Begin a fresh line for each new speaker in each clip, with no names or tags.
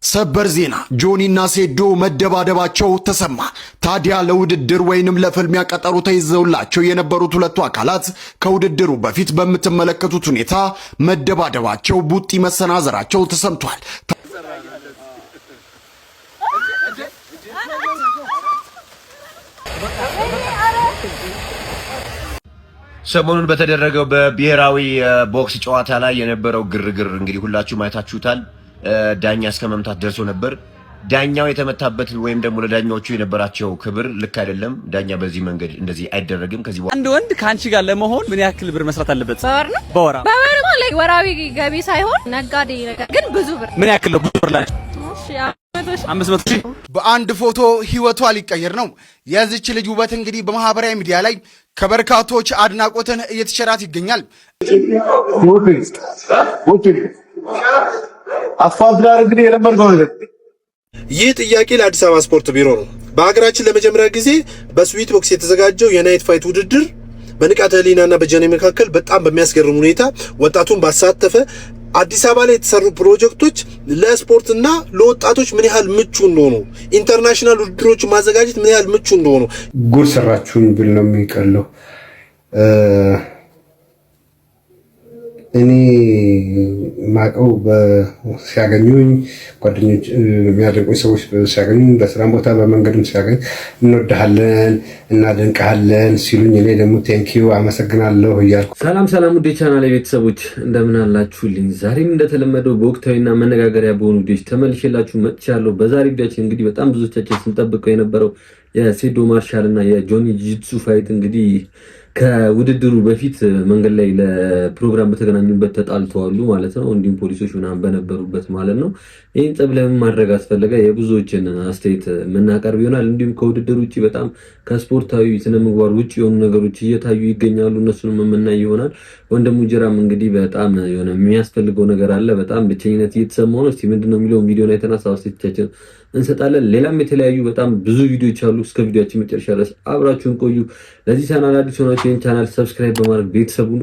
ሰበር ዜና ጆኒና ሴዶ መደባደባቸው ተሰማ። ታዲያ ለውድድር ወይንም ለፍልሚያ ቀጠሮ ተይዘውላቸው የነበሩት ሁለቱ አካላት ከውድድሩ በፊት በምትመለከቱት ሁኔታ መደባደባቸው ቡጢ መሰናዘራቸው ተሰምቷል።
ሰሞኑን በተደረገው በብሔራዊ ቦክስ ጨዋታ ላይ የነበረው ግርግር እንግዲህ ሁላችሁም አይታችሁታል። ዳኛ እስከ መምታት ደርሶ ነበር። ዳኛው የተመታበት ወይም ደግሞ ለዳኛዎቹ የነበራቸው ክብር ልክ አይደለም። ዳኛ በዚህ መንገድ እንደዚህ አይደረግም። ከዚህ በኋላ
አንድ ወንድ ካንቺ ጋር ለመሆን ምን ያክል ብር መስራት አለበት?
በወር ነው?
በወር
ማለት ወራዊ ገቢ ሳይሆን ነጋዴ ነገር ግን ብዙ ብር።
ምን ያክል ነው? ብዙ ብር ላይ 500,000
በአንድ ፎቶ ህይወቷ ሊቀየር ነው። የዚች ልጅ ውበት እንግዲህ በማህበራዊ ሚዲያ ላይ ከበርካቶች አድናቆትን እየተቸራት ይገኛል።
ይህ ጥያቄ ለአዲስ አበባ ስፖርት ቢሮ ነው። በሀገራችን ለመጀመሪያ ጊዜ በስዊት ቦክስ የተዘጋጀው የናይት ፋይት ውድድር በንቃተ ህሊናና በጀኔ መካከል በጣም በሚያስገርም ሁኔታ ወጣቱን ባሳተፈ አዲስ አበባ ላይ የተሰሩ ፕሮጀክቶች ለስፖርትና ለወጣቶች ምን ያህል ምቹ እንደሆኑ፣ ኢንተርናሽናል ውድድሮች ማዘጋጀት ምን ያህል ምቹ እንደሆኑ
ጉድ ሰራችሁን ብል ነው የሚቀለው። እኔ ማቀው ሲያገኙኝ ጓደኞች የሚያደንቁኝ ሰዎች ሲያገኙኝ በስራም ቦታ በመንገድም ሲያገኝ እንወድሃለን እናደንቅሃለን ሲሉኝ እኔ ደግሞ ቴንኪዩ አመሰግናለሁ እያልኩ።
ሰላም ውድ የቻናሌ ቤተሰቦች እንደምን አላችሁልኝ? ዛሬም እንደተለመደው በወቅታዊና መነጋገሪያ በሆኑ ቪዲዮዎች ተመልሼላችሁ መጥቻለሁ። በዛሬ ቪዲዮአችን እንግዲህ በጣም ብዙዎቻችን ስንጠብቀው የነበረው የሴዶ ማርሻል እና የጆኒ ጂትሱ ፋይት እንግዲህ ከውድድሩ በፊት መንገድ ላይ ለፕሮግራም በተገናኙበት ተጣልተዋሉ ማለት ነው። እንዲሁም ፖሊሶች ምናምን በነበሩበት ማለት ነው። ይህን ጸብ ለምን ማድረግ አስፈለገ? የብዙዎችን አስተያየት የምናቀርብ ይሆናል። እንዲሁም ከውድድር ውጭ በጣም ከስፖርታዊ ስነ ምግባር ውጭ የሆኑ ነገሮች እየታዩ ይገኛሉ። እነሱንም የምናይ ይሆናል። ወንድሙ ጅራም እንግዲህ በጣም የሆነ የሚያስፈልገው ነገር አለ። በጣም ብቸኝነት እየተሰማው ነው። እስቲ ምንድነው የሚለው ቪዲዮ ላይ ተነሳ አስተያየታችን እንሰጣለን። ሌላም የተለያዩ በጣም ብዙ ቪዲዮዎች አሉ። እስከ ቪዲዮአችን መጨረሻ ድረስ አብራችሁን ቆዩ። ለዚህ ቻናል አዲስ ሆናችሁ ይህን ቻናል ሰብስክራይብ በማድረግ ቤተሰቡን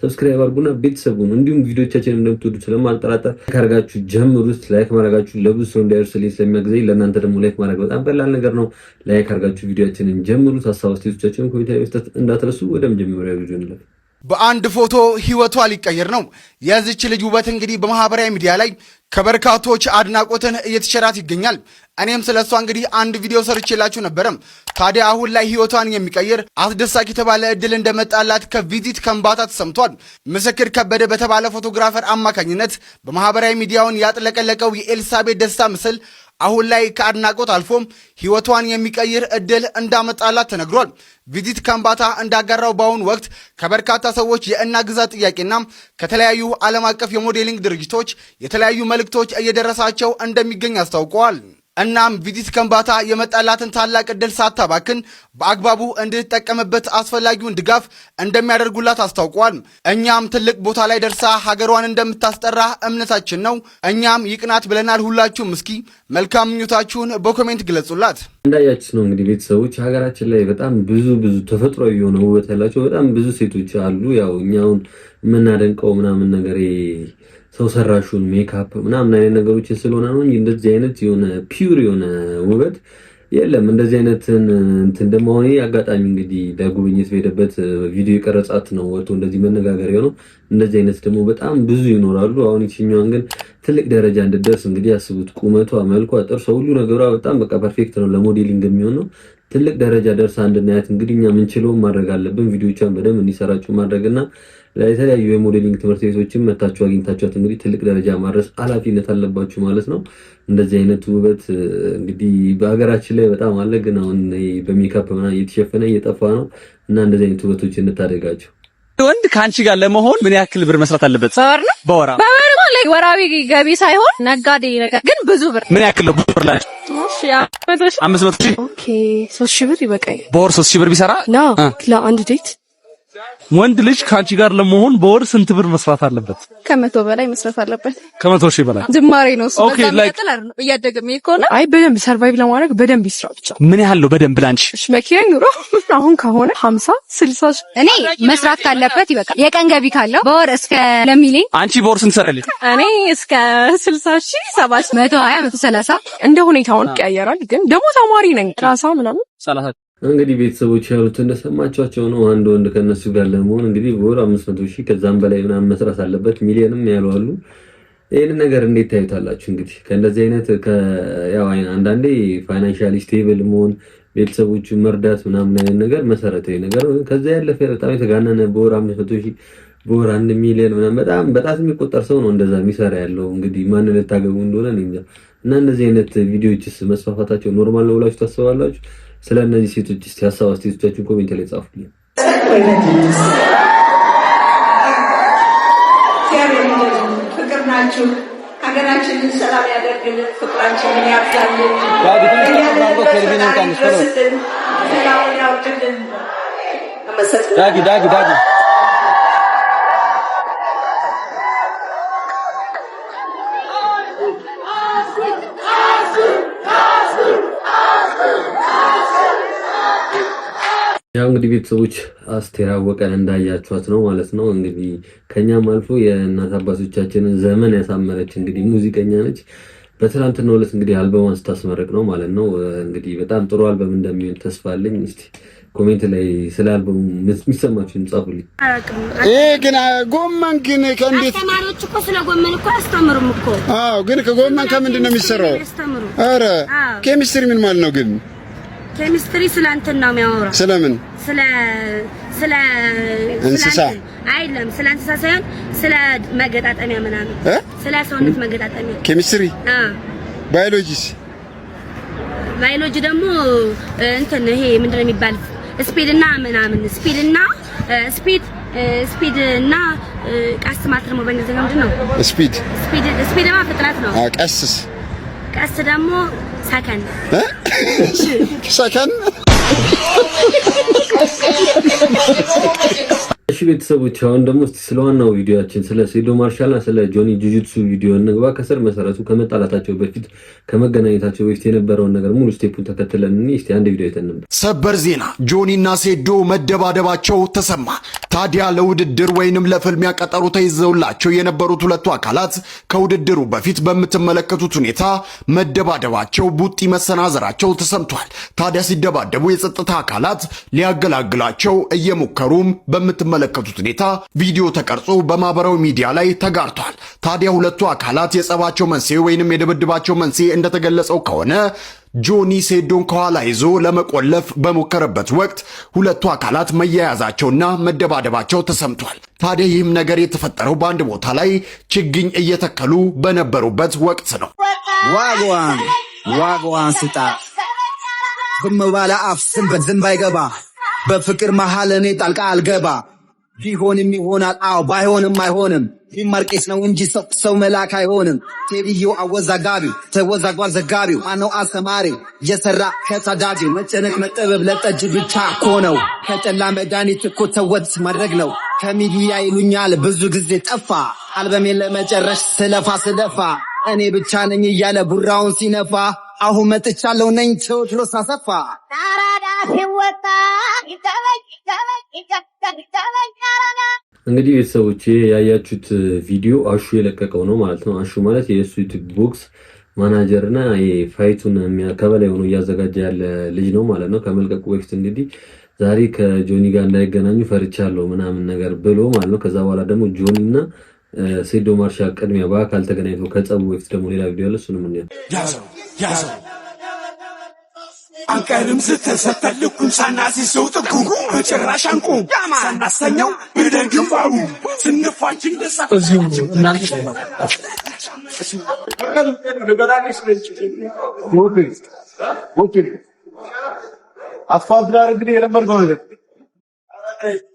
ሰብስክራይብ አድርጉና ቤተሰቡን እንዲሁም ቪዲዮቻችንን እንደምትወዱ ስለማልጠራጠር ካርጋችሁ ጀምሩት። ላይክ ማድረጋችሁ ለብዙ ሰው እንዲደርስልኝ ስለሚያግዘኝ ለእናንተ ደግሞ ላይክ ማድረግ በጣም ቀላል ነገር ነው። ላይክ አድርጋችሁ ቪዲዮቻችንን ጀምሩት። ሀሳብ አስተያየቶቻችሁን ኮሜንት ላይ መስጠት እንዳትረሱ። ወደ መጀመሪያው ቪዲዮ እንለፍ።
በአንድ ፎቶ ህይወቷ ሊቀየር ነው። የዚች ልጅ ውበት እንግዲህ በማህበራዊ ሚዲያ ላይ ከበርካቶች አድናቆትን እየተቸራት ይገኛል። እኔም ስለሷ እንግዲህ አንድ ቪዲዮ ሰርቼላችሁ ነበረም። ታዲያ አሁን ላይ ህይወቷን የሚቀይር አስደሳች የተባለ እድል እንደመጣላት ከቪዚት ከምባታ ተሰምቷል። ምስክር ከበደ በተባለ ፎቶግራፈር አማካኝነት በማህበራዊ ሚዲያውን ያጥለቀለቀው የኤልሳቤት ደስታ ምስል አሁን ላይ ከአድናቆት አልፎም ህይወቷን የሚቀይር እድል እንዳመጣላት ተነግሯል። ቪዚት ከምባታ እንዳጋራው በአሁኑ ወቅት ከበርካታ ሰዎች የእናግዛት ጥያቄና ከተለያዩ ዓለም አቀፍ የሞዴሊንግ ድርጅቶች የተለያዩ መልእክቶች እየደረሳቸው እንደሚገኝ አስታውቀዋል። እናም ቪዚት ከምባታ የመጣላትን ታላቅ እድል ሳታባክን በአግባቡ እንድትጠቀምበት አስፈላጊውን ድጋፍ እንደሚያደርጉላት አስታውቀዋል። እኛም ትልቅ ቦታ ላይ ደርሳ ሀገሯን እንደምታስጠራ እምነታችን ነው። እኛም ይቅናት ብለናል። ሁላችሁም እስኪ መልካም ምኞታችሁን በኮሜንት ግለጹላት።
እንዳያችሁት ነው እንግዲህ ቤተሰቦች ሀገራችን ላይ በጣም ብዙ ተፈጥሯዊ የሆነ ውበት ያላቸው በጣም ብዙ ሴቶች አሉ። ያው እኛውን የምናደንቀው ምናምን ነገር ሰው ሰራሹን ሜካፕ ምናምን አይነት ነገሮችን ስለሆነ ነው እንጂ እንደዚህ አይነት የሆነ ፒውር የሆነ ውበት የለም። እንደዚህ አይነት እንትን ደግሞ አሁን አጋጣሚ እንግዲህ ለጉብኝት በሄደበት ቪዲዮ የቀረጻት ነው ወጥቶ እንደዚህ መነጋገሪያ ነው። እንደዚህ አይነት ደግሞ በጣም ብዙ ይኖራሉ። አሁን ይችኛዋን ግን ትልቅ ደረጃ እንድትደርስ እንግዲህ አስቡት። ቁመቷ፣ መልኳ፣ ጥርሷ፣ ሁሉ ነገሯ በጣም በቃ ፐርፌክት ነው። ለሞዴሊንግ የሚሆን ነው። ትልቅ ደረጃ ደርሳ እንድናያት እንግዲህ እኛ ምንችለውን ማድረግ አለብን። ቪዲዮቿን በደንብ እንዲሰራጩ ማድረግና ለተለያዩ የሞዴሊንግ ትምህርት ቤቶችን መታችሁ አግኝታችኋት እንግዲህ ትልቅ ደረጃ ማድረስ ኃላፊነት አለባችሁ ማለት ነው። እንደዚህ አይነት ውበት እንግዲህ በሀገራችን ላይ በጣም አለ፣ ግን አሁን በሜካፕ ምናምን እየተሸፈነ እየጠፋ ነው እና እንደዚህ አይነት ውበቶች እንታደጋቸው።
ወንድ ካንቺ ጋር ለመሆን ምን ያክል ብር መስራት አለበት? በወር
ማለት ወራዊ ገቢ ሳይሆን ነጋዴ ነገር ግን ብዙ ብር።
ምን ያክል ነው? ብዙ ብር ላይ 500,000
ኦኬ 3,000 ብር ይበቃኝ።
በወር 3,000 ብር ቢሰራ
ነው ለአንድ ዴት
ወንድ ልጅ ካንቺ ጋር ለመሆን በወር ስንት ብር መስራት አለበት?
100 በላይ መስራት አለበት።
100 ሺህ በላይ
ጅማሬ ነው እሱ።
ኦኬ ላይክ
እያደገ ከሆነ አይ በደንብ ሰርቫይቭ ለማድረግ በደንብ ይስራ ብቻ።
ምን ያህል ነው በደንብ ላንቺ?
መኪና ኑሮ አሁን ከሆነ 50 60 እኔ መስራት ካለበት ይበቃል። የቀን ገቢ ካለው በወር እስከ ለሚሊዮን።
አንቺ በወር ስንት ሰራለሽ?
እኔ እስከ 60 ሺህ 720 130
እንደ ሁኔታውን ይቀያየራል። ግን ደግሞ ተማሪ ነኝ ራሳ ምናምን
30
እንግዲህ ቤተሰቦች ያሉት እንደሰማችኋቸው ነው። አንድ ወንድ ከነሱ ጋር ለመሆን እንግዲህ በወር 500 ሺህ ከዛም በላይ ምናምን መስራት አለበት። ሚሊዮንም ያሉ አሉ። ይሄን ነገር እንዴት ታዩታላችሁ? እንግዲህ ከእንደዚህ አይነት ያው አንዳንዴ ፋይናንሻሊ ስቴብል መሆን ቤተሰቦቹ መርዳት ምናምን አይነት ነገር መሰረታዊ ነገር ነው። ከዛ ያለፈ በጣም የተጋነነ በወር 500 ሺህ በወር 1 ሚሊዮን ምናምን በጣም የሚቆጠር ሰው ነው እንደዛ የሚሰራ ያለው። እንግዲህ ማን ልታገቡ እንደሆነ እንጃ። እና እንደዚህ አይነት ቪዲዮዎችስ መስፋፋታቸው ኖርማል ነው ብላችሁ ታስባላችሁ? ስለ እነዚህ ሴቶች እስቲ ሀሳብ አስተያየቶቻችሁን ኮሜንት ላይ ጻፉልኝ።
ፍቅር ናችሁ። ሀገራችንን ሰላም ያደርግልን፣ ፍቅራችንን ያብዛልን፣ ሰላሙን ያውርድልን።
ዳጊ
ያው እንግዲህ ቤተሰቦች አስቴር አወቀን እንዳያችኋት ነው ማለት ነው። እንግዲህ ከኛም አልፎ የእናት አባቶቻችንን ዘመን ያሳመረች እንግዲህ ሙዚቀኛ ነች። በትናንትናው ዕለት እንግዲህ አልበሟን ስታስመረቅ ነው ማለት ነው። እንግዲህ በጣም ጥሩ አልበም እንደሚሆን ተስፋ አለኝ። እስቲ ኮሜንት ላይ ስለ አልበሙ የሚሰማችሁን ጻፉልኝ።
ግን ጎመን ግን ከእንዴት
አስተማሪዎች እኮ ስለ ጎመን እኮ አስተምሩም እኮ።
አዎ፣ ግን ከጎመን ከምንድን ነው የሚሰራው? ኧረ ኬሚስትሪ ምን ማለት ነው ግን?
ኬሚስትሪ ስለ እንትን ነው የሚያወራው።
ስለምን?
ስለ
እንስሳ
አይደለም፣ ስለ እንስሳ ሳይሆን ስለ መገጣጠሚያ ምናምን፣ ስለ ሰውነት መገጣጠሚያ ኬሚስትሪ።
ባዮሎጂስ?
ባዮሎጂ ደግሞ እንትን ይሄ ምንድነው የሚባል ስፒድና ምናምን ስፒድና ቀስ ማለት ደግሞ በእንግሊዝኛ ምንድነው? ስፒድ ደግሞ ፍጥነት ነው።
ቀስስ?
ቀስ ደግሞ ሰከንድ
ሰከንድ።
እሺ ቤተሰቦች አሁን ደግሞ እስቲ ስለዋናው ቪዲዮአችን ስለ ሴዶ ማርሻልና ስለ ጆኒ ጁጁትሱ ቪዲዮ እንግባ። ከስር መሰረቱ ከመጣላታቸው በፊት ከመገናኘታቸው በፊት የነበረውን ነገር ሙሉ ስቴፑን ተከትለን እስቲ አንድ ቪዲዮ አይተን ነበር።
ሰበር ዜና፣ ጆኒና ሴዶ መደባደባቸው ተሰማ። ታዲያ ለውድድር ወይንም ለፍልሚያ ቀጠሮ ተይዘውላቸው የነበሩት ሁለቱ አካላት ከውድድሩ በፊት በምትመለከቱት ሁኔታ መደባደባቸው ቡጢ መሰናዘራቸው ተሰምቷል። ታዲያ ሲደባደቡ የጸጥታ አካላት ሊያገላግላቸው እየሞከሩም በምትመለከቱት ሁኔታ ቪዲዮ ተቀርጾ በማህበራዊ ሚዲያ ላይ ተጋርቷል። ታዲያ ሁለቱ አካላት የጸባቸው መንስኤ ወይንም የድብድባቸው መንስኤ እንደተገለጸው ከሆነ ጆኒ ሴዶን ከኋላ ይዞ ለመቆለፍ በሞከረበት ወቅት ሁለቱ አካላት መያያዛቸውና መደባደባቸው ተሰምቷል። ታዲያ ይህም ነገር የተፈጠረው በአንድ ቦታ ላይ ችግኝ እየተከሉ በነበሩበት ወቅት ነው።
ዋጓን ስጣ ዝም ባለ አፍ ዝም ባይገባ በፍቅር መሃል እኔ ጣልቃ አልገባ። ቢሆንም ይሆናል አዎ ባይሆንም አይሆንም። ቢማርቄስ ነው እንጂ ሰው መላክ አይሆንም። ቴዲዮ አወዛጋቢው ተወዛጓል ዘጋቢው ማነው አስተማሪው የሰራ ከታዳጊው መጨነቅ መጠበብ ለጠጅ ብቻ እኮ ነው። ከጠላ መድኃኒት እኮ ተወት ማድረግ ነው። ከሚዲያ ይሉኛል ብዙ ጊዜ ጠፋ አልበሜን ለመጨረሽ ስለፋ እኔ ብቻ ነኝ እያለ ቡራውን ሲነፋ አሁን መጥቻለሁ ነኝ ቴዎድሮስ አሰፋ።
እንግዲህ ቤተሰቦች ያያችሁት ቪዲዮ አሹ የለቀቀው ነው ማለት ነው። አሹ ማለት የሱ ዩቲዩብ ቦክስ ማናጀር እና የፋይቱን ከበላይ ሆኖ እያዘጋጀ ያለ ልጅ ነው ማለት ነው። ከመልቀቁ በፊት እንግዲህ ዛሬ ከጆኒ ጋር እንዳይገናኙ ፈርቻለሁ ምናምን ነገር ብሎ ማለት ነው። ከዛ በኋላ ደግሞ ጆኒ እና ሴዶ ማርሻል ቅድሚያ በአካል ተገናኝተው ከጸቡ በፊት ደግሞ ሌላ ቪዲዮ አለ። እሱንም እንየው።
ያዘው አንቀርም ስተሰተልኩም ሳናሲሰው ጥቁ በጭራሽ አንቁ ሳናሰኛው በደግፋው ስንፋችን
እዚሁ እናንተ
አስፋልት ዳር እንግዲህ የለመድነው ነገር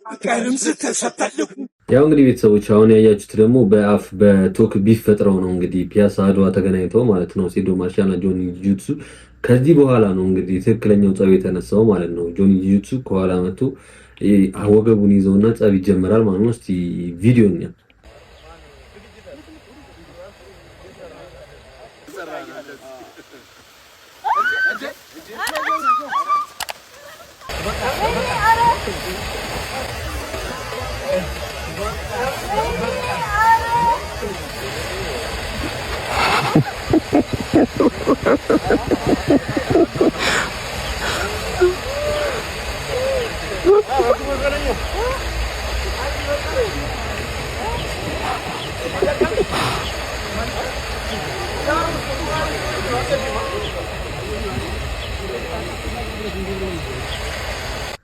አንቀርም ስተሰተልኩም
ያው እንግዲህ ቤተሰቦች አሁን ያያችሁት ደግሞ በአፍ በቶክ ቢፈጥረው ነው እንግዲህ ፒያሳ አድዋ ተገናኝተው ማለት ነው ሴዶ ማርሻልና ጆኒ ጂጁትሱ። ከዚህ በኋላ ነው እንግዲህ ትክክለኛው ጸብ የተነሳው ማለት ነው። ጆኒ ጂጁትሱ ከኋላ መጥቶ ወገቡን ይዘውና ጸብ ይጀምራል ማለት ነው። እስቲ ቪዲዮ እንያ።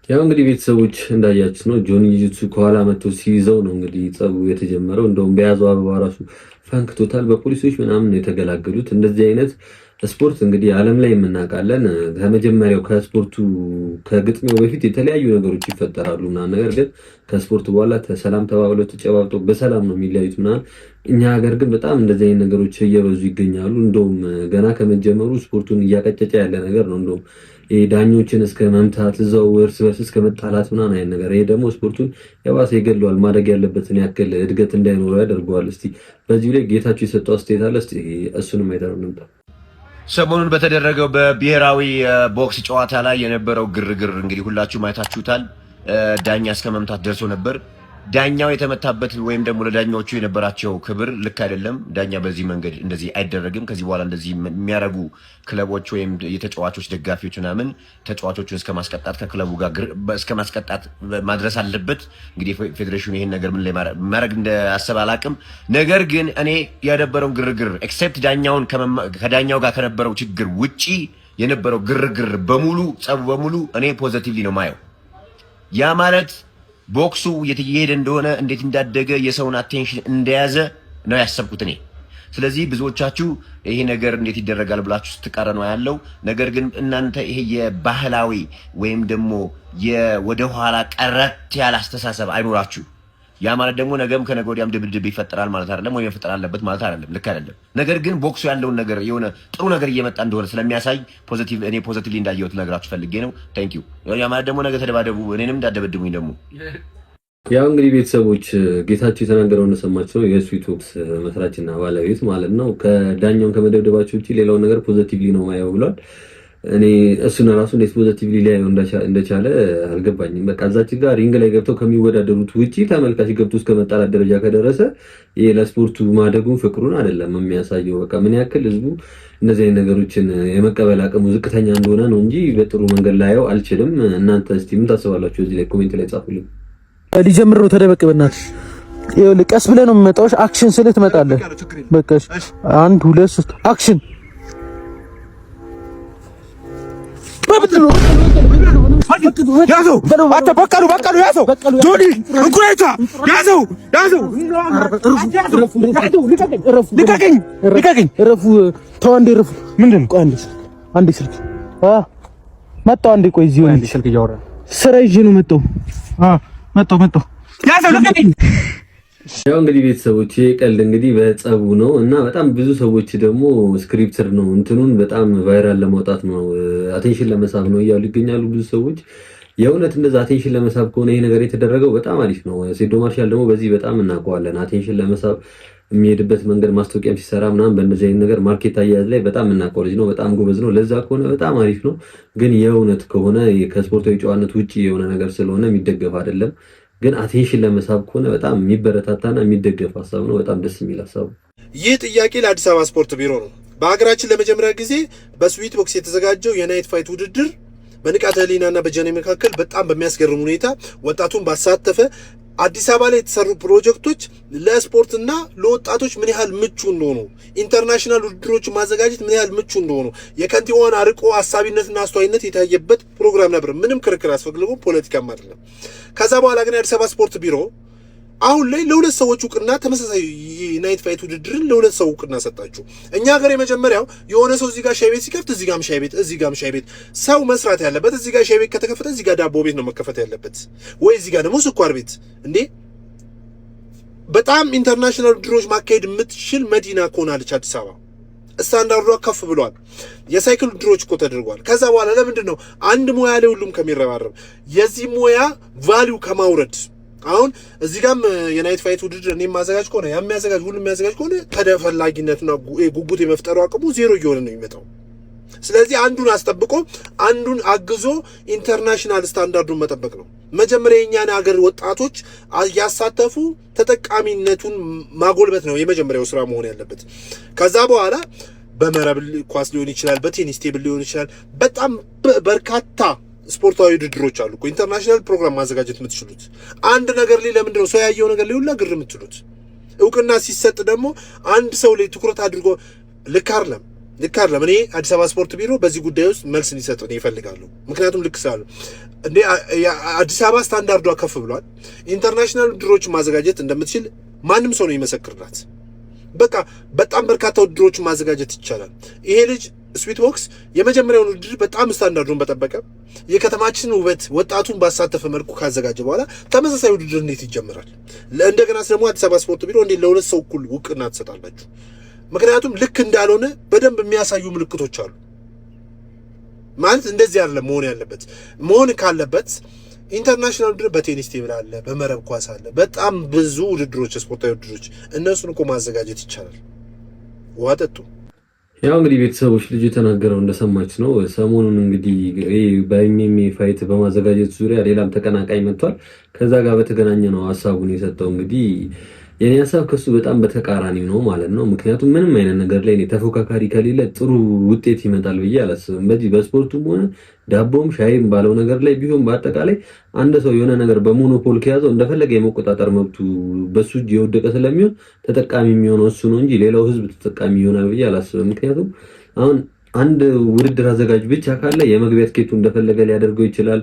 ያው እንግዲህ ቤተሰቦች እንዳያችሁት ነው ጆኒ ጂጁትሱ ከኋላ መጥቶ ሲይዘው ነው እንግዲህ ጸቡ የተጀመረው። እንደውም በያዘው አበባ ራሱ ፈንክቶታል። በፖሊሶች ምናምን የተገላገሉት። እንደዚህ አይነት ስፖርት እንግዲህ ዓለም ላይ የምናውቃለን። ከመጀመሪያው ከስፖርቱ ከግጥሚያው በፊት የተለያዩ ነገሮች ይፈጠራሉ ምናምን፣ ነገር ግን ከስፖርት በኋላ ሰላም ተባብለው ተጨባብጠው በሰላም ነው የሚለያዩት ምናምን። እኛ ሀገር ግን በጣም እንደዚህ አይነት ነገሮች እየበዙ ይገኛሉ። እንደውም ገና ከመጀመሩ ስፖርቱን እያቀጨጨ ያለ ነገር ነው። እንደውም ዳኞችን እስከ መምታት እዛው እርስ በርስ እስከ መጣላት ምናምን አይነት ነገር። ይሄ ደግሞ ስፖርቱን የባሰ ይገድለዋል። ማደግ ያለበትን ያክል እድገት እንዳይኖረው ያደርገዋል። እስቲ በዚህ ላይ ጌታቸው የሰጠው አስተያየት አለ። እስቲ እሱንም አይተነው እንምጣ።
ሰሞኑን በተደረገው በብሔራዊ ቦክስ ጨዋታ ላይ የነበረው ግርግር እንግዲህ ሁላችሁም አይታችሁታል። ዳኛ እስከ መምታት ደርሶ ነበር። ዳኛው የተመታበት ወይም ደግሞ ለዳኛዎቹ የነበራቸው ክብር ልክ አይደለም። ዳኛ በዚህ መንገድ እንደዚህ አይደረግም። ከዚህ በኋላ እንደዚህ የሚያረጉ ክለቦች ወይም የተጫዋቾች ደጋፊዎች ምናምን ተጫዋቾቹን እስከ ማስቀጣት ከክለቡ ጋር እስከ ማስቀጣት ማድረስ አለበት። እንግዲህ ፌዴሬሽኑ ይሄን ነገር ምን ላይ ማድረግ እንደአሰበ አላቅም። ነገር ግን እኔ የነበረው ግርግር ኤክሴፕት ዳኛውን ከዳኛው ጋር ከነበረው ችግር ውጪ የነበረው ግርግር በሙሉ ጸቡ በሙሉ እኔ ፖዚቲቭሊ ነው ማየው። ያ ማለት ቦክሱ እየተሄደ እንደሆነ እንዴት እንዳደገ የሰውን አቴንሽን እንደያዘ ነው ያሰብኩት እኔ። ስለዚህ ብዙዎቻችሁ ይሄ ነገር እንዴት ይደረጋል ብላችሁ ስትቃረኑ ያለው ነገር ግን እናንተ ይሄ የባህላዊ ወይም ደግሞ ወደ ኋላ ቀረት ያለ አስተሳሰብ አይኖራችሁ። ያ ማለት ደግሞ ነገም ከነገ ወዲያም ድብድብ ይፈጠራል ማለት አይደለም፣ ወይ መፈጠር አለበት ማለት አይደለም። ልክ አይደለም። ነገር ግን ቦክሱ ያለውን ነገር የሆነ ጥሩ ነገር እየመጣ እንደሆነ ስለሚያሳይ እኔ ፖዚቲቭሊ እንዳየሁት ነገራችሁ ፈልጌ ነው። ታንክ ዩ። ያ ማለት ደግሞ ነገ ተደባደቡ እኔንም እንዳደበድቡኝ ደግሞ።
ያው እንግዲህ ቤተሰቦች ጌታቸው የተናገረው እንደሰማችሁ የስዊት ቦክስ መስራችና ባለቤት ማለት ነው ከዳኛውን ከመደብደባቸው ውጪ ሌላውን ነገር ፖዚቲቭሊ ነው ማየው ብሏል። እኔ እሱን ራሱ እንዴት ፖዚቲቭሊ ሊያየው እንደቻለ አልገባኝም። በቃ እዛች ጋር ሪንግ ላይ ገብተው ከሚወዳደሩት ውጪ ተመልካች ገብቶ እስከ መጣላት ደረጃ ከደረሰ ይሄ ለስፖርቱ ማደጉን ፍቅሩን አይደለም የሚያሳየው። በቃ ምን ያክል ህዝቡ እነዚህ አይነት ነገሮችን የመቀበል አቅሙ ዝቅተኛ እንደሆነ ነው እንጂ በጥሩ መንገድ ላየው አልችልም። እናንተ እስቲ ምን ታስባላችሁ? እዚህ ላይ ኮሜንት ላይ ጻፉልኝ።
ሊጀምር ነው። ተደበቅ በእናትህ። ይኸውልህ ቀስ ብለህ ነው የምመጣው። አክሽን ስልህ ትመጣለህ። በቃ 1 2 3 አክሽን።
ያዘው አንተ በቀሉ ያዘው ጆኒ እንኩራይታ ያዘው ልቀቀኝ።
እረፉ። ተው አንዴ እረፉ። ምንድን ነው? ቆይ አንዴ ስልክ መጣሁ። አንዴ ቆይ እዚህ ሆነ ስልክ እያወራ ስራ ይዤ ነው መጣሁ። ያዘው ልቀቀኝ።
ያው እንግዲህ ቤተሰቦች ቀልድ እንግዲህ በጸቡ ነው እና በጣም ብዙ ሰዎች ደግሞ ስክሪፕተር ነው እንትኑን በጣም ቫይራል ለማውጣት ነው አቴንሽን ለመሳብ ነው እያሉ ይገኛሉ ብዙ ሰዎች። የእውነት እንደዛ አቴንሽን ለመሳብ ከሆነ ይሄ ነገር የተደረገው በጣም አሪፍ ነው። ሴዶ ማርሻል ደግሞ በዚህ በጣም እናውቀዋለን። አቴንሽን ለመሳብ የሚሄድበት መንገድ ማስታወቂያም ሲሰራ ምናምን በእንደዚህ አይነት ነገር ማርኬት አያያዝ ላይ በጣም እናውቀው ልጅ ነው። በጣም ጎበዝ ነው። ለዛ ከሆነ በጣም አሪፍ ነው። ግን የእውነት ከሆነ ከስፖርታዊ ጨዋነት ውጪ የሆነ ነገር ስለሆነ የሚደገፍ አይደለም። ግን አቴንሽን ለመሳብ ከሆነ በጣም የሚበረታታና የሚደገፍ ሀሳብ ነው። በጣም ደስ የሚል ሀሳብ ነው።
ይህ ጥያቄ ለአዲስ አበባ ስፖርት ቢሮ ነው። በሀገራችን ለመጀመሪያ ጊዜ በስዊት ቦክስ የተዘጋጀው የናይት ፋይት ውድድር በንቃተ ህሊናና በጀኔ መካከል በጣም በሚያስገርም ሁኔታ ወጣቱን ባሳተፈ አዲስ አበባ ላይ የተሰሩ ፕሮጀክቶች ለስፖርትና ለወጣቶች ምን ያህል ምቹ እንደሆኑ፣ ኢንተርናሽናል ውድድሮችን ማዘጋጀት ምን ያህል ምቹ እንደሆኑ የከንቲባዋን አርቆ አሳቢነትና አስተዋይነት የታየበት ፕሮግራም ነበር። ምንም ክርክር አስፈልገው ፖለቲካም አይደለም። ከዛ በኋላ ግን የአዲስ አበባ ስፖርት ቢሮ አሁን ላይ ለሁለት ሰዎች እውቅና ተመሳሳይ ናይት ፋይት ውድድርን ለሁለት ሰው እውቅና ሰጣችሁ። እኛ ሀገር የመጀመሪያው የሆነ ሰው እዚህ ጋር ሻይ ቤት ሲከፍት እዚህ ጋርም ሻይ ቤት እዚህ ጋርም ሻይ ቤት ሰው መስራት ያለበት እዚህ ጋር ሻይ ቤት ከተከፈተ እዚህ ጋር ዳቦ ቤት ነው መከፈት ያለበት፣ ወይ እዚህ ጋር ደግሞ ስኳር ቤት። እንዴ በጣም ኢንተርናሽናል ውድድሮች ማካሄድ የምትችል መዲና ሆናለች አዲስ አበባ። ስታንዳርዷ ከፍ ብሏል። የሳይክል ውድድሮች እኮ ተደርጓል። ከዛ በኋላ ለምንድን ነው አንድ ሙያ ላይ ሁሉም ከሚረባረብ የዚህ ሙያ ቫልዩ ከማውረድ አሁን እዚህ ጋርም የናይት ፋይት ውድድር እኔ ማዘጋጅ ከሆነ የሚያዘጋጅ ሁሉም የሚያዘጋጅ ከሆነ ተፈላጊነትና ጉጉት የመፍጠሩ አቅሙ ዜሮ እየሆነ ነው የሚመጣው። ስለዚህ አንዱን አስጠብቆ አንዱን አግዞ ኢንተርናሽናል ስታንዳርዱን መጠበቅ ነው። መጀመሪያ የኛን ሀገር ወጣቶች ያሳተፉ ተጠቃሚነቱን ማጎልበት ነው የመጀመሪያው ስራ መሆን ያለበት። ከዛ በኋላ በመረብ ኳስ ሊሆን ይችላል፣ በቴኒስ ቴብል ሊሆን ይችላል። በጣም በርካታ ስፖርታዊ ውድድሮች አሉ እኮ ኢንተርናሽናል ፕሮግራም ማዘጋጀት የምትችሉት። አንድ ነገር ላይ ለምንድን ነው ሰው ያየው ነገር ላይ ሁላ ግር የምትሉት? እውቅና ሲሰጥ ደግሞ አንድ ሰው ላይ ትኩረት አድርጎ ልክ አይደለም። እኔ አዲስ አበባ ስፖርት ቢሮ በዚህ ጉዳይ ውስጥ መልስ እንዲሰጥ ነው ይፈልጋሉ። ምክንያቱም ልክ ሳሉ እንዴ አዲስ አበባ ስታንዳርዷ ከፍ ብሏል። ኢንተርናሽናል ውድድሮችን ማዘጋጀት እንደምትችል ማንም ሰው ነው ይመሰክርላት። በቃ በጣም በርካታ ውድድሮችን ማዘጋጀት ይቻላል። ይሄ ልጅ ስዊት ቦክስ የመጀመሪያውን ውድድር በጣም ስታንዳርዱን በጠበቀ የከተማችን ውበት ወጣቱን ባሳተፈ መልኩ ካዘጋጀ በኋላ ተመሳሳይ ውድድር እንዴት ይጀምራል? እንደገና ደግሞ አዲስ አበባ ስፖርት ቢሮ እንዴት ለሁለት ሰው እኩል እውቅና ትሰጣላችሁ? ምክንያቱም ልክ እንዳልሆነ በደንብ የሚያሳዩ ምልክቶች አሉ። ማለት እንደዚህ አይደለም መሆን ያለበት። መሆን ካለበት ኢንተርናሽናል ውድድር በቴኒስ ቴብል አለ፣ በመረብ ኳስ አለ፣ በጣም ብዙ ውድድሮች ስፖርታዊ ውድድሮች እነሱን እኮ ማዘጋጀት ይቻላል። ውሃ ጠጡ።
ያው እንግዲህ ቤተሰቦች ልጅ የተናገረው እንደሰማች ነው። ሰሞኑን እንግዲህ በኤምኤምኤ ፋይት በማዘጋጀት ዙሪያ ሌላም ተቀናቃኝ መጥቷል። ከዛ ጋር በተገናኘ ነው ሀሳቡን የሰጠው። እንግዲህ የኔ ሀሳብ ከሱ በጣም በተቃራኒ ነው ማለት ነው። ምክንያቱም ምንም አይነት ነገር ላይ ተፎካካሪ ከሌለ ጥሩ ውጤት ይመጣል ብዬ አላስብም። በዚህ በስፖርቱም ሆነ ዳቦም ሻይም ባለው ነገር ላይ ቢሆን በአጠቃላይ አንድ ሰው የሆነ ነገር በሞኖፖል ከያዘው እንደፈለገ የመቆጣጠር መብቱ በሱ እጅ የወደቀ ስለሚሆን ተጠቃሚ የሚሆነው እሱ ነው እንጂ ሌላው ህዝብ ተጠቃሚ ይሆናል ብዬ አላስብም። ምክንያቱም አሁን አንድ ውድድር አዘጋጅ ብቻ ካለ የመግቢያ ትኬቱ እንደፈለገ ሊያደርገው ይችላል።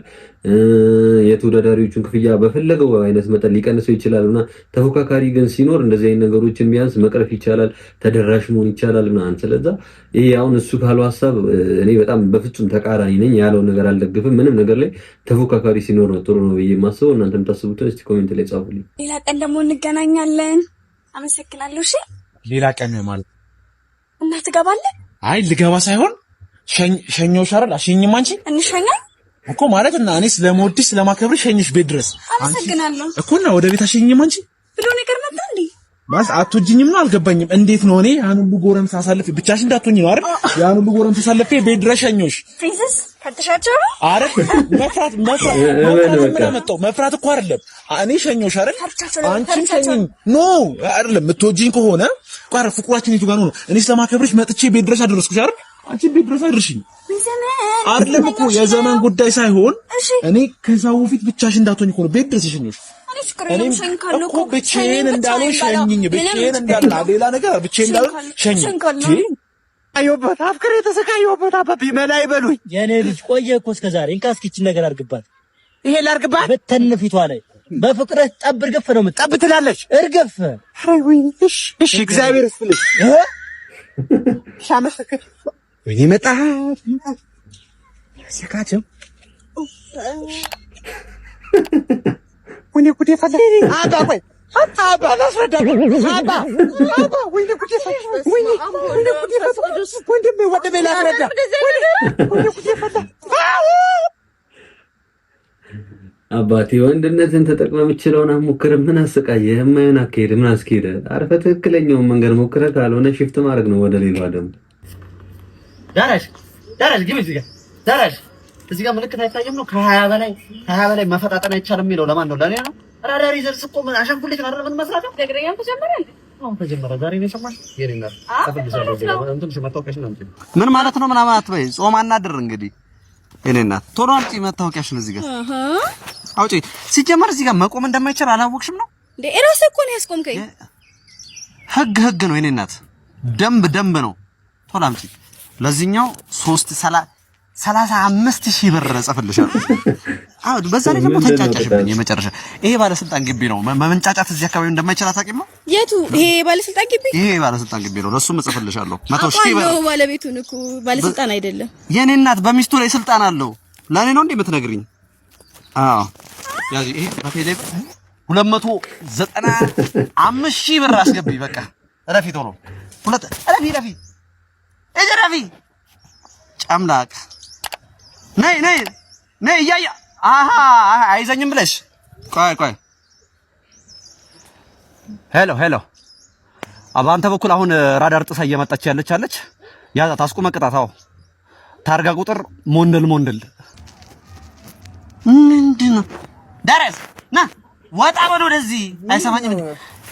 የተወዳዳሪዎቹን ክፍያ በፈለገው አይነት መጠን ሊቀንሰው ይችላልና ተፎካካሪ ግን ሲኖር እንደዚህ አይነት ነገሮችን ቢያንስ መቅረፍ ይቻላል፣ ተደራሽ መሆን ይቻላል ምናምን። ስለዛ ይሄ አሁን እሱ ካለው ሐሳብ እኔ በጣም በፍጹም ተቃራኒ ነኝ። ያለውን ነገር አልደግፍም። ምንም ነገር ላይ ተፎካካሪ ሲኖር ነው ጥሩ ነው ብዬ የማስበው። እናንተም ታስቡትን እስቲ ኮሜንት ላይ ጻፉልኝ።
ሌላ ቀን ደግሞ እንገናኛለን። አመሰግናለሁ። እሺ
ሌላ ቀን ማለት
እና ትገባለህ?
አይ ልገባ ሳይሆን ሸኞሽ አይደል? አሸኝም አንቺ
እንሸኛለን
እኮ ማለት እና እኔ ስለምወድሽ ስለማከብርሽ ሸኝሽ ቤት ድረስ
አመሰግናለሁ
እኮ እና ወደ ቤት አሸኝም አንቺ
ብሎ ነገር መጣ እንዴ?
ማለት አትወጂኝም ነው አልገባኝም። እንዴት ነው እኔ ያን ሁሉ ጎረምሳ አሳልፌ ብቻሽ እንዳትሆኚ ነው አይደል? ያን ሁሉ ጎረምሳ አሳልፌ ቤት ድረስ ሸኞሽ
ፕሪንሰስ ከተሻቸው
አይደል? መፍራት እኮ አይደለም። እኔ ሸኞሽ አይደል? አንቺም ሸኝኝ ኖ አይደለም። የምትወጂኝ ከሆነ ቋረ ፍቅራችን የቱ ጋር ነው? እኔ ስለማከብርሽ መጥቼ ቤት ድረስ አደረስኩሽ አይደል? አንቺ ቤት ድረስ አድርሽኝ አይደለም እኮ የዘመን ጉዳይ ሳይሆን እኔ ከዛው ፊት ብቻሽ እንዳትሆኚ እኮ ነው ቤት ድረስ ሸኞሽ። እኔም እኮ ብቻዬን እንዳልሆን ሸኝኝ። ብቻዬን እንዳልሆን ሌላ ነገር ብቻዬን እንዳልሆን ሸኝኝ።
አዩበት አፍቅሬ ተሰቃየሁበት። አባቢ መላይ በሉኝ የኔ ልጅ ቆየ እኮ እስከ ዛሬ። እንካስ ኪችን ነገር አርግባት። ይሄ ላርግባት በተነፊቷ ላይ በፍቅርህ ጠብ እርግፍ ነው የምትጠብ ትላለች። እርግፍ አይ ወይ እሺ እግዚአብሔር ይስጥልሽ። ሻመሰከት ወይ መጣ ሰካቸው ወይኔ ጉዴ ፈላ። አባ ቆይ አባ ላስረዳ አባ ወይኔ ጉዴ ፈላ። ወይኔ ጉዴ ፈላ። ወንድሜ ወደ ቤላ አስረዳ ወይኔ ጉዴ ፈላ።
አባቴ ወንድነትን ተጠቅመህ የምችለውን አሞክረህ ምን አሰቃየህ? የማይሆን አካሄድ ምን አስኬደ? አርፈህ ትክክለኛውን መንገድ ሞክረህ ካልሆነ ሽፍት ማድረግ ነው ወደ ሌላው አደም።
ዳራሽ ግቢ እዚህ ጋር ዳራሽ እዚህ ጋር ምልክት አይታየም ነው? ከ20 በላይ መፈጣጠን አይቻልም የሚለው ለማን ነው? ለኔ ነው። ራዳሪ ዘርስ እኮ ምን አሻንጉሊት ነው አይደል? ምን መስራት ነው? ደግረኛ ተጀመረ እንዴ? አሁን ተጀመረ። ዛሬ ነው የሰማሽ? የኔና ምን ማለት ነው? ምናምን አትበይ። ጾም አናድር እንግዲህ የኔና ቶሎ አምጪ መታወቂያሽን እዚህ ጋር አውጪ። ሲጀመር እዚህ ጋር መቆም እንደማይቻል አላወቅሽም ነው
እንዴ? እራስህ እኮ ነው ያስቆምከኝ።
ህግ ነው የኔ እናት፣ ደንብ ነው። ቶሎ አምጪ። ለዚህኛው 35,000 ብር ጽፍልሻለሁ። አዎ በዛ ላይ ደግሞ ተንጫጫሽብኝ የመጨረሻ። ይሄ ባለስልጣን ግቢ ነው። መመንጫጫት እዚህ አካባቢ እንደማይቻል አታውቂም ነው?
የቱ? ይሄ ባለስልጣን ግቢ?
ይሄ ባለስልጣን ግቢ ነው። ለሱም ጽፍልሻለሁ 100,000 ብር።
ነው ባለቤቱን እኮ ባለስልጣን አይደለም።
የኔ እናት በሚስቱ ላይ ስልጣን አለው። ለኔ ነው እንዴ የምትነግሪኝ? አዎ ያዚ ይሄ 295,000 ብር አስገቢ። በቃ ረፊት ሆኖ ረፊ ጨምላቅ ነይ እያያ አይዘኝም ብለሽ ቆይ ሄሎ በአንተ በኩል አሁን ራዳር ጥሳ እየመጣች ያለች ያዛት አስቁመ ቅጣታው ታርጋ ቁጥር ሞንደል ምንድነው ደረስ ና ወጣ በል ወደዚህ አይሰማኝም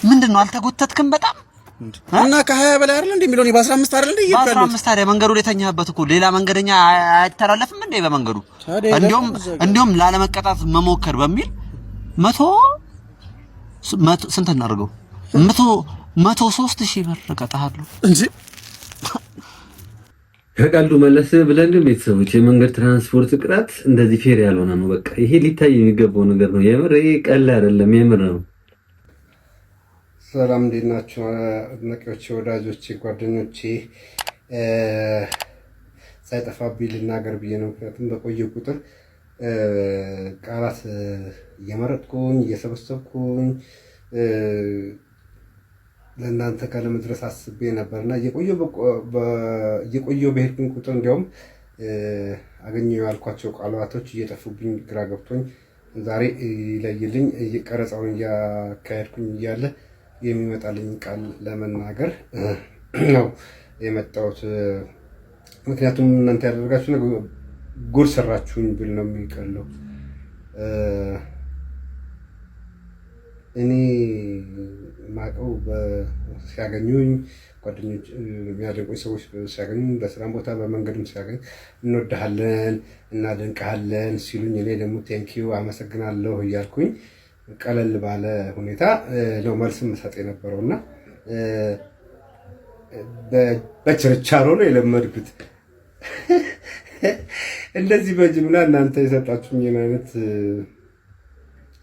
ምንድነው አልተጎተትክም በጣም
እና ከ20 በላይ አይደል እንዴ የሚለው በ15 አይደል እንዴ ይባላል
በ15 ታዲያ መንገዱ ላይ ተኛህበት እኮ ሌላ መንገደኛ አይተላለፍም እንዴ በመንገዱ እንዲሁም ላለመቀጣት መሞከር በሚል 100 ስንት እናድርገው 103,000 ብር ቀጣሃለሁ
እንጂ
ከቀልዱ መለስ ብለን ቤተሰቦች የመንገድ ትራንስፖርት ቅጣት እንደዚህ ፌር ያልሆነ ነው። በቃ ይሄ ሊታይ የሚገባው ነገር ነው። የምር ይሄ ቀላል አይደለም፣ የምር ነው።
ሰላም እንዴት ናችሁ? አድናቂዎቼ፣ ወዳጆቼ፣ ጓደኞቼ ሳይጠፋብኝ ልናገር ብዬ ነው። ምክንያቱም በቆየ ቁጥር ቃላት እየመረጥኩኝ እየሰበሰብኩኝ ለእናንተ ካለመድረስ አስቤ ነበርና እየቆየሁ በሄድኩኝ ቁጥር እንዲያውም አገኘሁ ያልኳቸው ቃላቶች እየጠፉብኝ ግራ ገብቶኝ ዛሬ ይለይልኝ ቀረጻውን እያካሄድኩኝ እያለ የሚመጣልኝ ቃል ለመናገር ነው የመጣሁት። ምክንያቱም እናንተ ያደረጋችሁ ነገር ጉድ ሰራችሁኝ ብል ነው የሚቀለው። እኔ ማቀው ሲያገኙኝ ጓደኞች የሚያደንቁኝ ሰዎች ሲያገኙኝ በስራም ቦታ በመንገድም ሲያገኝ እንወድሃለን እናደንቅሃለን ሲሉኝ እኔ ደግሞ ቴንኪዩ አመሰግናለሁ እያልኩኝ ቀለል ባለ ሁኔታ ነው መልስ መሰጥ የነበረውና በችርቻሮ ነው የለመድኩት። እንደዚህ በጅምላ እናንተ የሰጣችሁኝን አይነት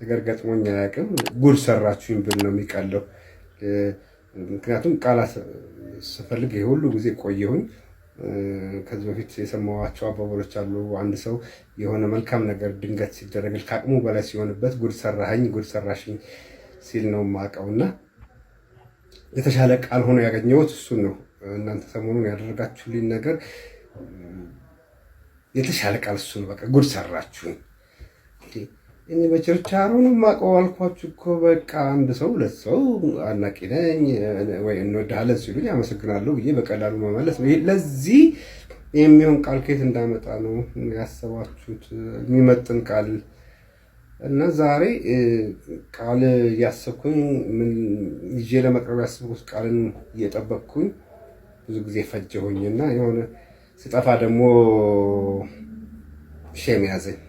ነገር ገጥሞኝ አያውቅም። ጉድ ሰራችሁኝ ብል ነው የሚቀለው። ምክንያቱም ቃላት ስፈልግ ይሄ ሁሉ ጊዜ ቆየሁኝ። ከዚህ በፊት የሰማኋቸው አባባሎች አሉ። አንድ ሰው የሆነ መልካም ነገር ድንገት ሲደረግል ከአቅሙ በላይ ሲሆንበት ጉድ ሰራኸኝ፣ ጉድ ሰራሽኝ ሲል ነው የማውቀውና የተሻለ ቃል ሆኖ ያገኘሁት እሱን ነው። እናንተ ሰሞኑን ያደረጋችሁልኝ ነገር የተሻለ ቃል እሱ ነው። በቃ ጉድ ሰራችሁኝ። እኔ በችርቻሮ ነው የማውቀው አልኳችሁ እኮ። በቃ አንድ ሰው ሁለት ሰው አድናቂ ነኝ ወይ እንወድሃለን ሲሉኝ አመሰግናለሁ ብዬ በቀላሉ መመለስ ነው። ለዚህ የሚሆን ቃል ከየት እንዳመጣ ነው ያሰባችሁት? የሚመጥን ቃል እና ዛሬ ቃል እያሰብኩኝ ምን ይዤ ለመቅረብ ያሰብኩት ቃልን እየጠበቅኩኝ ብዙ ጊዜ ፈጀሁኝና የሆነ ስጠፋ ደግሞ ሼም ያዘኝ።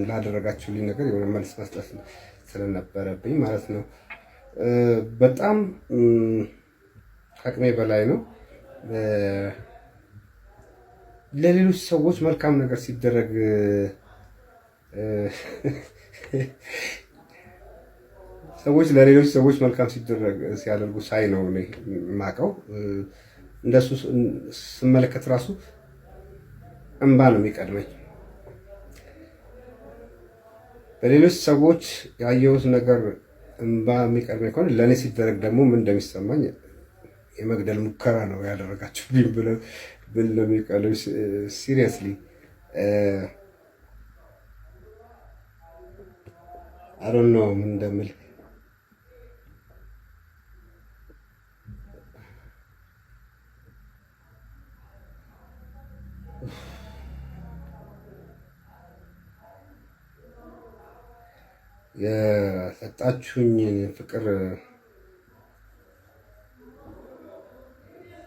ላደረጋችሁልኝ ነገር የሆነ መልስ መስጠት ስለነበረብኝ ማለት ነው። በጣም አቅሜ በላይ ነው። ለሌሎች ሰዎች መልካም ነገር ሲደረግ ሰዎች ለሌሎች ሰዎች መልካም ሲያደርጉ ሳይ ነው እኔ የማውቀው። እንደሱ ስመለከት ራሱ እንባ ነው የሚቀድመኝ። በሌሎች ሰዎች ያየሁት ነገር እንባ የሚቀድመኝ ከሆነ ለእኔ ሲደረግ ደግሞ ምን እንደሚሰማኝ የመግደል ሙከራ ነው ያደረጋችሁብኝ ብል ነው የሚቀለው። ሲሪየስሊ I don't know ምን እንደምል። የሰጣችሁኝ ፍቅር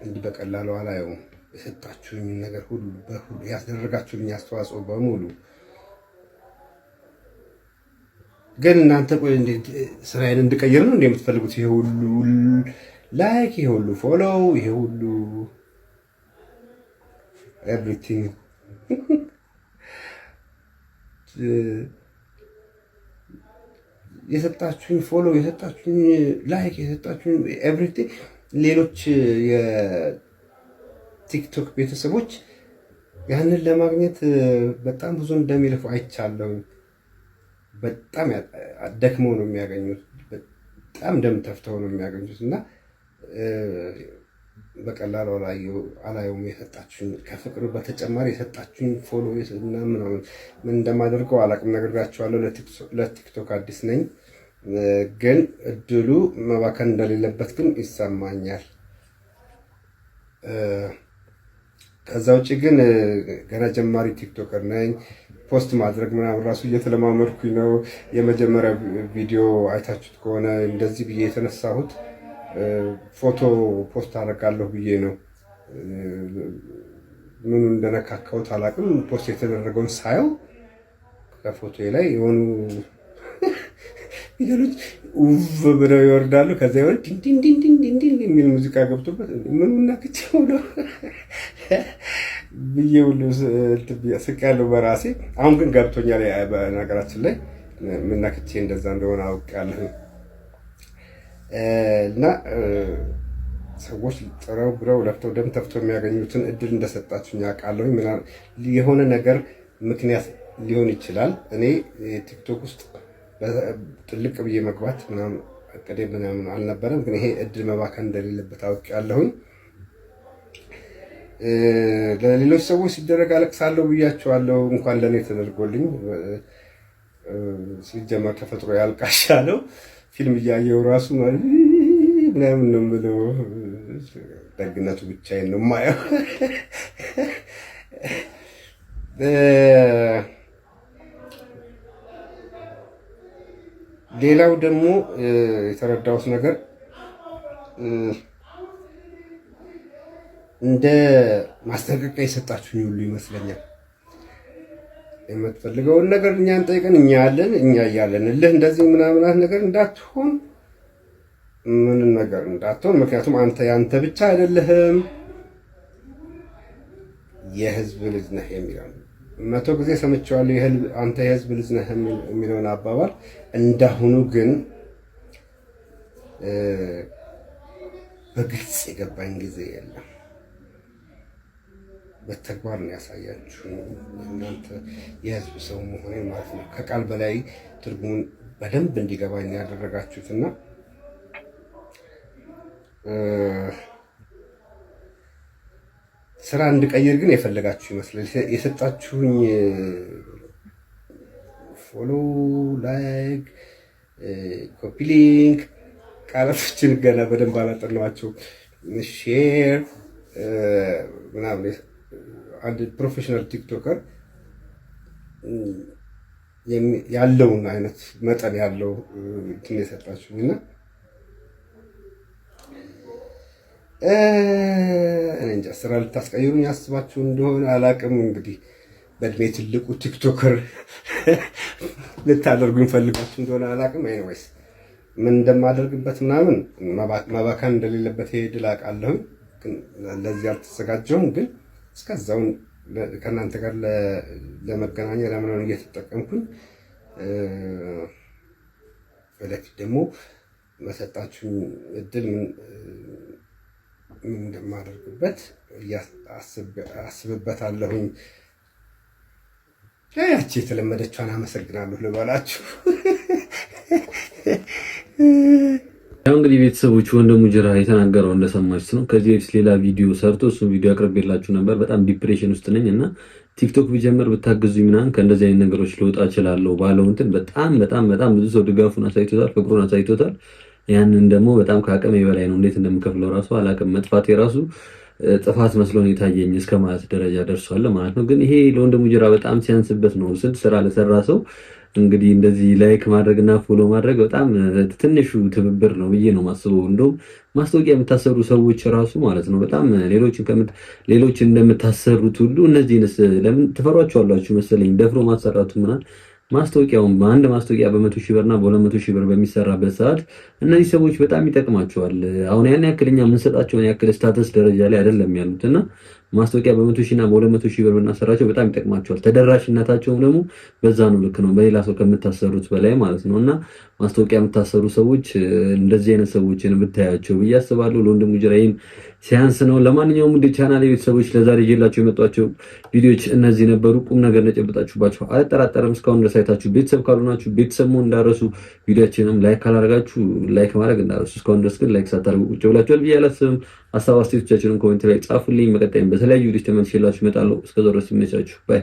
እንዲህ በቀላሉ አላየውም። የሰጣችሁኝ ነገር ሁሉ ያስደረጋችሁልኝ አስተዋጽኦ በሙሉ ግን እናንተ ቆይ እንዴት ስራዬን እንድቀይር ነው እንደምትፈልጉት? ይሄ ሁሉ ላይክ፣ ይሄ ሁሉ ፎሎው፣ ይሄ ሁሉ ኤቭሪቲንግ የሰጣችሁኝ ፎሎው፣ የሰጣችሁኝ ላይክ፣ የሰጣችሁኝ ኤቭሪቲንግ ሌሎች የቲክቶክ ቤተሰቦች ያንን ለማግኘት በጣም ብዙ እንደሚለፉ አይቻለሁ። በጣም ደክመው ነው የሚያገኙት። በጣም ደም ተፍተው ነው የሚያገኙት እና በቀላሉ አላየውም። የሰጣችሁኝ ከፍቅሩ በተጨማሪ የሰጣችሁኝ ፎሎ እና ምናምን ምን እንደማደርገው አላቅም። ነግራችኋለሁ። ለቲክቶክ አዲስ ነኝ፣ ግን እድሉ መባከን እንደሌለበት ግን ይሰማኛል። ከዛ ውጭ ግን ገና ጀማሪ ቲክቶከር ነኝ። ፖስት ማድረግ ምናምን ራሱ እየተለማመድኩኝ ነው። የመጀመሪያ ቪዲዮ አይታችሁት ከሆነ እንደዚህ ብዬ የተነሳሁት ፎቶ ፖስት አደርጋለሁ ብዬ ነው። ምኑ እንደነካካሁት አላውቅም። ፖስት የተደረገውን ሳየው ከፎቶ ላይ የሆኑ ቪዲዮዎች ውብ ብለው ይወርዳሉ። ከዛ የሆነ ዲን ዲን ዲን ዲን ዲን የሚል ሙዚቃ ገብቶበት ምኑ ነክቼው ነው ብዬ ሁሉ ስቄያለሁ በራሴ። አሁን ግን ገብቶኛል። በነገራችን ላይ ምን ነክቼ እንደዛ እንደሆነ አውቄያለሁ። እና ሰዎች ጥረው ግረው ለፍተው ደም ተፍተው የሚያገኙትን እድል እንደሰጣችሁኝ አውቃለሁ። የሆነ ነገር ምክንያት ሊሆን ይችላል። እኔ ቲክቶክ ውስጥ ጥልቅ ብዬ መግባት ምናምን እቅዴ ምናምን አልነበረም፣ ግን ይሄ እድል መባከን እንደሌለበት አውቄያለሁኝ። ለሌሎች ሰዎች ሲደረግ አለቅሳለሁ ብያቸዋለሁ። እንኳን ለእኔ ተደርጎልኝ። ሲጀመር ተፈጥሮ ያልቃሻ ነው። ፊልም እያየው ራሱ ምናምን ነው የምለው። ደግነቱ ብቻዬን ነው የማየው። ሌላው ደግሞ የተረዳሁት ነገር እንደ ማስጠንቀቂያ የሰጣችሁኝ ሁሉ ይመስለኛል። የምትፈልገውን ነገር እኛን ጠይቀን እኛ እያለን እልህ እንደዚህ ምናምናት ነገር እንዳትሆን፣ ምንም ነገር እንዳትሆን። ምክንያቱም አንተ ያንተ ብቻ አይደለህም፣ የህዝብ ልጅ ነህ የሚለው 100 ጊዜ ሰምቼዋለሁ። አንተ የህዝብ ልጅ ነህ የሚለውን አባባል። እንዳሁኑ ግን በግልጽ የገባኝ ጊዜ የለም። በተግባር ነው ያሳያችሁ እናንተ የህዝብ ሰው መሆኔን ማለት ነው። ከቃል በላይ ትርጉሙን በደንብ እንዲገባኝ ያደረጋችሁትና ስራ እንድቀይር ግን የፈለጋችሁ ይመስላል። የሰጣችሁኝ ፎሎ፣ ላይክ፣ ኮፒ ሊንክ ቃላቶችን ገና በደንብ አላጠናኋቸው። ሼር ምናምን አንድ ፕሮፌሽናል ቲክቶከር ያለውን አይነት መጠን ያለው እንትን የሰጣችሁኝና እኔ እንጃ ስራ ልታስቀይሩኝ ያስባችሁ እንደሆነ አላቅም። እንግዲህ በእድሜ ትልቁ ቲክቶከር ልታደርጉኝ ፈልጋችሁ እንደሆነ አላቅም። ኤኒዌይስ ምን እንደማደርግበት ምናምን መባከን እንደሌለበት ድል አውቃለሁ። ለዚህ አልተዘጋጀሁም። ግን እስከዛው ከእናንተ ጋር ለመገናኛ ለምናምን እየተጠቀምኩኝ ወደፊት ደግሞ መሰጣችሁኝ እድል ምን እንደማደርግበት አስብበታለሁኝ። ያቺ የተለመደችዋን አመሰግናለሁ ልበላችሁ።
ያው እንግዲህ ቤተሰቦች ወንድሙ ጅራ የተናገረው እንደሰማችሁት ነው። ከዚህ በፊት ሌላ ቪዲዮ ሰርቶ እሱን ቪዲዮ አቅርቤላችሁ ነበር። በጣም ዲፕሬሽን ውስጥ ነኝ እና ቲክቶክ ቢጀምር ብታግዙኝ ምናምን ከእንደዚህ አይነት ነገሮች ልወጣ እችላለሁ ባለው እንትን በጣም ብዙ ሰው ድጋፉን አሳይቶታል፣ ፍቅሩን አሳይቶታል። ያንን ደግሞ በጣም ከአቅሜ በላይ ነው። እንዴት እንደምከፍለው ራሱ አላቅም። መጥፋት የራሱ ጥፋት መስሎን የታየኝ እስከ ማለት ደረጃ ደርሷል ማለት ነው። ግን ይሄ ለወንድሙ ጅራ በጣም ሲያንስበት ነው። ስንት ስራ ለሰራ ሰው እንግዲህ እንደዚህ ላይክ ማድረግና ፎሎ ማድረግ በጣም ትንሹ ትብብር ነው ብዬ ነው ማስበው። እንደውም ማስታወቂያ የምታሰሩ ሰዎች ራሱ ማለት ነው በጣም ሌሎች እንደምታሰሩት ሁሉ እነዚህንስ ለምን ትፈሯቸዋላችሁ መሰለኝ። ደፍሮ ማሰራቱ ምናምን ማስታወቂያውን አንድ ማስታወቂያ በ100,000 ብርና በ200,000 ብር በሚሰራበት ሰዓት እነዚህ ሰዎች በጣም ይጠቅማቸዋል። አሁን ያን ያክል እኛ የምንሰጣቸውን ያክል ስታተስ ደረጃ ላይ አይደለም ያሉትና ማስታወቂያ በ100 ሺህ እና በ200 ሺህ ብር ብናሰራቸው በጣም ይጠቅማቸዋል። ተደራሽነታቸውም ደግሞ በዛ ነው ልክ ነው በሌላ ሰው ከምታሰሩት በላይ ማለት ነውና ማስታወቂያ የምታሰሩ ሰዎች እንደዚህ አይነት ሰዎችን ብታያቸው ብዬ አስባለሁ። ለወንድሙ ጅራይም ሲያንስ ነው። ለማንኛውም ውድ ቻናሌ ቤተሰቦች ለዛሬ ይዤላችሁ የመጣቸው ቪዲዮዎች እነዚህ ነበሩ። ቁም ነገር ነጨብጣችሁባችሁ አልጠራጠርም። እስካሁን ድረስ አይታችሁ ቤተሰብ ካልሆናችሁ ቤተሰብ መሆን እንዳረሱ፣ ቪዲዮአችንም ላይክ ካላደረጋችሁ ላይክ ማድረግ እንዳረሱ። እስካሁን ድረስ ግን ላይክ ሳታደርጉ ቁጭ ብላችኋል ብዬ አላስብም። ሀሳብ አስተያየቶቻችሁን ኮሜንት ላይ ጻፉልኝ። በቀጣይም በተለያዩ ቪዲዮዎች ተመልሼላችሁ እመጣለሁ። እስከዛው ድረስ ይመቻችሁ። ባይ